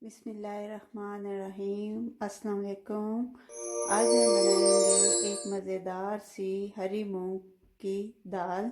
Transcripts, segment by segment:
बिस्मिल्लाहिर्रहमानिर्रहीम। अस्सलाम वालेकुम। आज हम बनाएंगे एक मज़ेदार सी हरी मूंग की दाल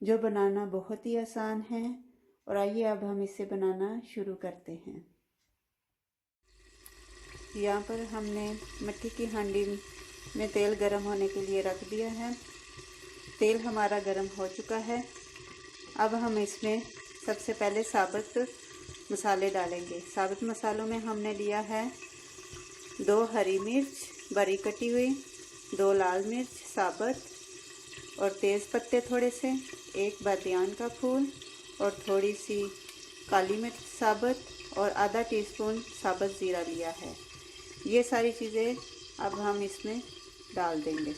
जो बनाना बहुत ही आसान है। और आइए अब हम इसे बनाना शुरू करते हैं। यहाँ पर हमने मिट्टी की हांडी में तेल गर्म होने के लिए रख दिया है। तेल हमारा गर्म हो चुका है। अब हम इसमें सबसे पहले साबुत मसाले डालेंगे। साबुत मसालों में हमने लिया है 2 हरी मिर्च बारीक कटी हुई, 2 लाल मिर्च साबुत और तेज़ पत्ते थोड़े से, 1 बादियान का फूल और थोड़ी सी काली मिर्च साबुत और आधा टीस्पून साबुत ज़ीरा लिया है। ये सारी चीज़ें अब हम इसमें डाल देंगे।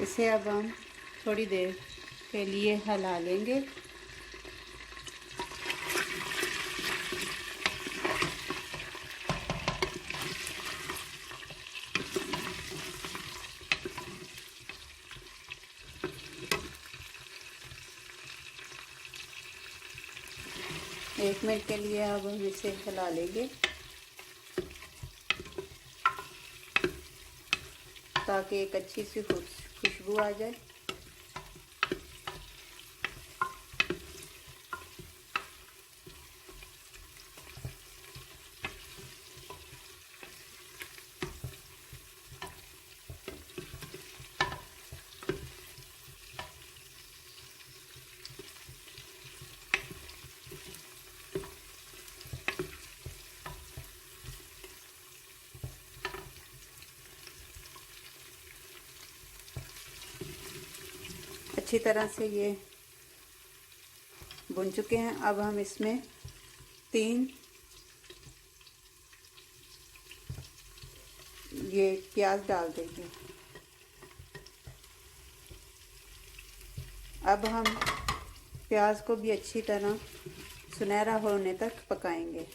इसे अब हम थोड़ी देर के लिए हिला लेंगे। एक मिनट के लिए अब हम इसे हिला लेंगे ताकि एक अच्छी सी खुशबू आ जाए। अच्छी तरह से ये भुन चुके हैं। अब हम इसमें 3 ये प्याज डाल देंगे। अब हम प्याज को भी अच्छी तरह सुनहरा होने तक पकाएंगे।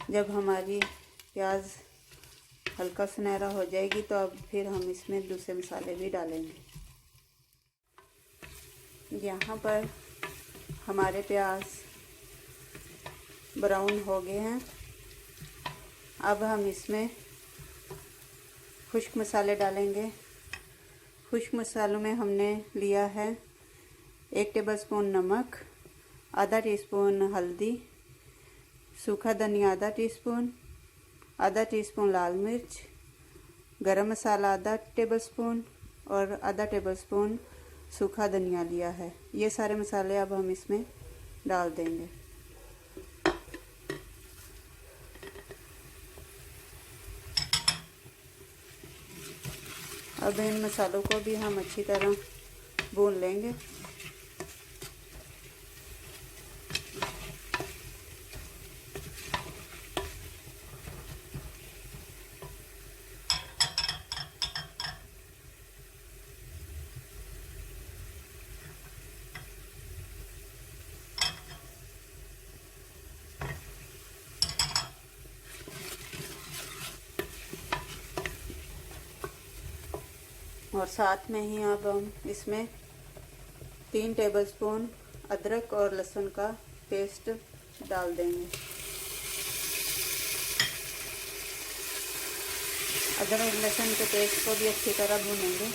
जब हमारी प्याज हल्का सुनहरा हो जाएगी तो अब फिर हम इसमें दूसरे मसाले भी डालेंगे। यहाँ पर हमारे प्याज ब्राउन हो गए हैं। अब हम इसमें खुश्क मसाले डालेंगे। खुश्क मसालों में हमने लिया है 1 टेबलस्पून नमक, आधा टीस्पून हल्दी, सूखा धनिया आधा टीस्पून लाल मिर्च, गरम मसाला आधा टेबलस्पून और आधा टेबलस्पून सूखा धनिया लिया है। ये सारे मसाले अब हम इसमें डाल देंगे। अब इन मसालों को भी हम अच्छी तरह भून लेंगे। और साथ में ही अब हम इसमें 3 टेबलस्पून अदरक और लहसुन का पेस्ट डाल देंगे। अदरक लहसुन के पेस्ट को भी अच्छी तरह भूनेंगे।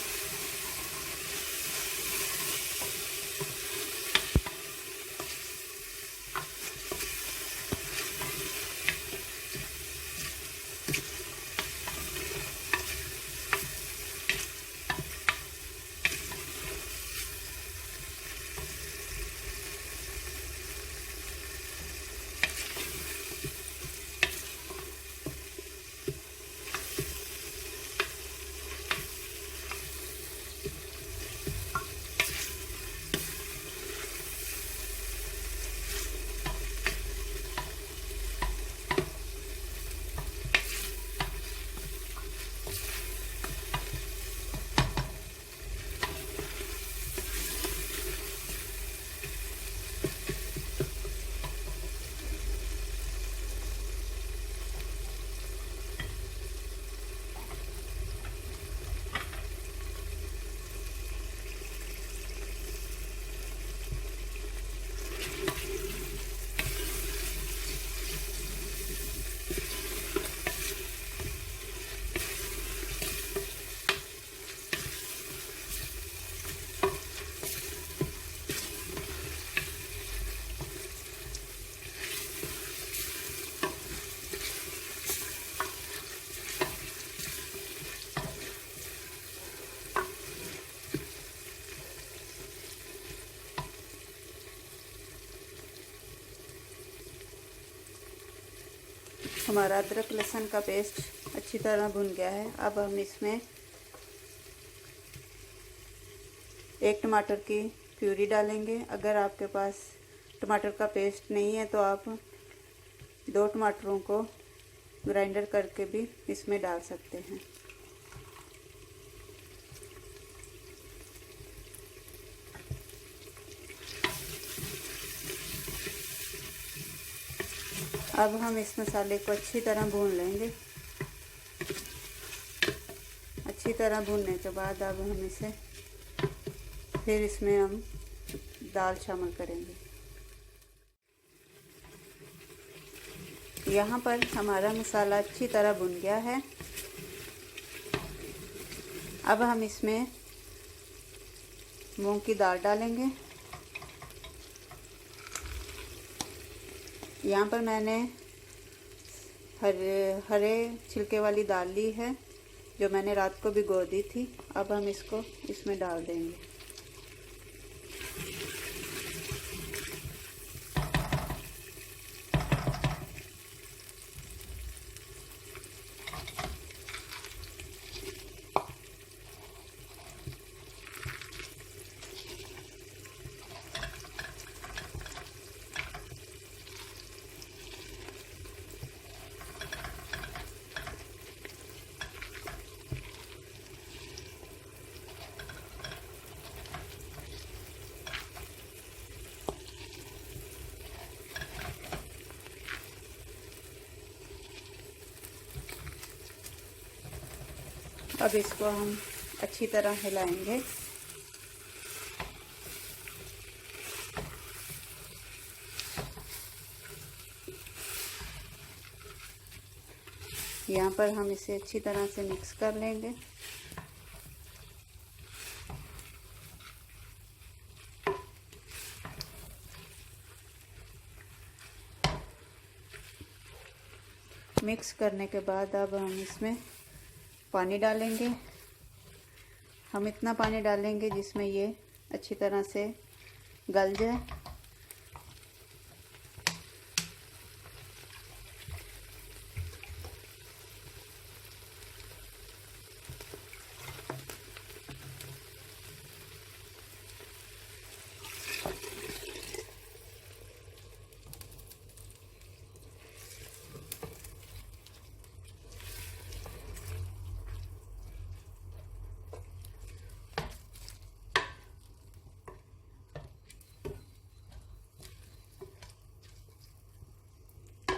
हमारा अदरक लहसुन का पेस्ट अच्छी तरह भुन गया है। अब हम इसमें 1 टमाटर की प्यूरी डालेंगे। अगर आपके पास टमाटर का पेस्ट नहीं है तो आप 2 टमाटरों को ग्राइंडर करके भी इसमें डाल सकते हैं। अब हम इस मसाले को अच्छी तरह भून लेंगे। अच्छी तरह भूनने के बाद अब हम इसे फिर इसमें हम दाल शामिल करेंगे। यहाँ पर हमारा मसाला अच्छी तरह भुन गया है। अब हम इसमें मूंग की दाल डालेंगे। यहाँ पर मैंने हरे छिलके वाली दाल ली है जो मैंने रात को भिगो दी थी। अब हम इसको इसमें डाल देंगे। अब इसको हम अच्छी तरह हिलाएंगे। यहाँ पर हम इसे अच्छी तरह से मिक्स कर लेंगे। मिक्स करने के बाद अब हम इसमें पानी डालेंगे। हम इतना पानी डालेंगे जिसमें ये अच्छी तरह से गल जाए।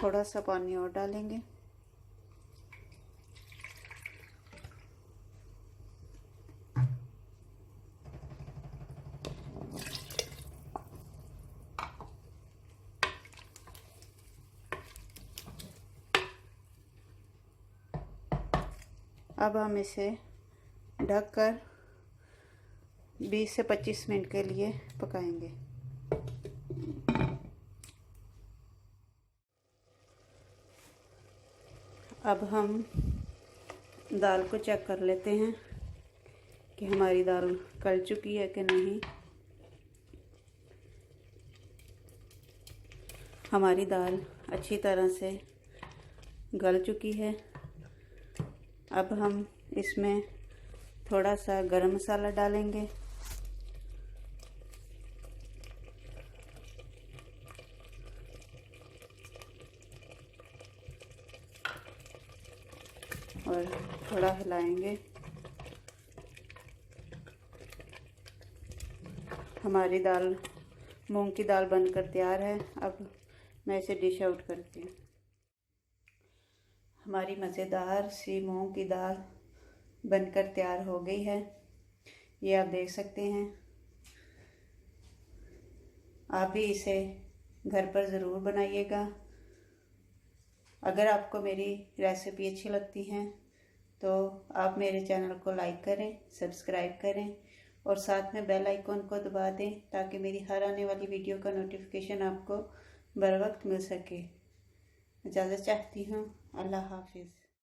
थोड़ा सा पानी और डालेंगे। अब हम इसे ढककर 20 से 25 मिनट के लिए पकाएंगे। अब हम दाल को चेक कर लेते हैं कि हमारी दाल गल चुकी है कि नहीं। हमारी दाल अच्छी तरह से गल चुकी है। अब हम इसमें थोड़ा सा गरम मसाला डालेंगे। और थोड़ा हिलाएंगे। हमारी दाल मूंग की दाल बनकर तैयार है। अब मैं इसे डिश आउट करती हूँ। हमारी मज़ेदार सी मूंग की दाल बनकर तैयार हो गई है। ये आप देख सकते हैं। आप भी इसे घर पर ज़रूर बनाइएगा। अगर आपको मेरी रेसिपी अच्छी लगती है तो आप मेरे चैनल को लाइक करें, सब्सक्राइब करें और साथ में बेल आइकॉन को दबा दें ताकि मेरी हर आने वाली वीडियो का नोटिफिकेशन आपको बर वक्त मिल सके। इजाज़त चाहती हूँ। अल्लाह हाफिज़।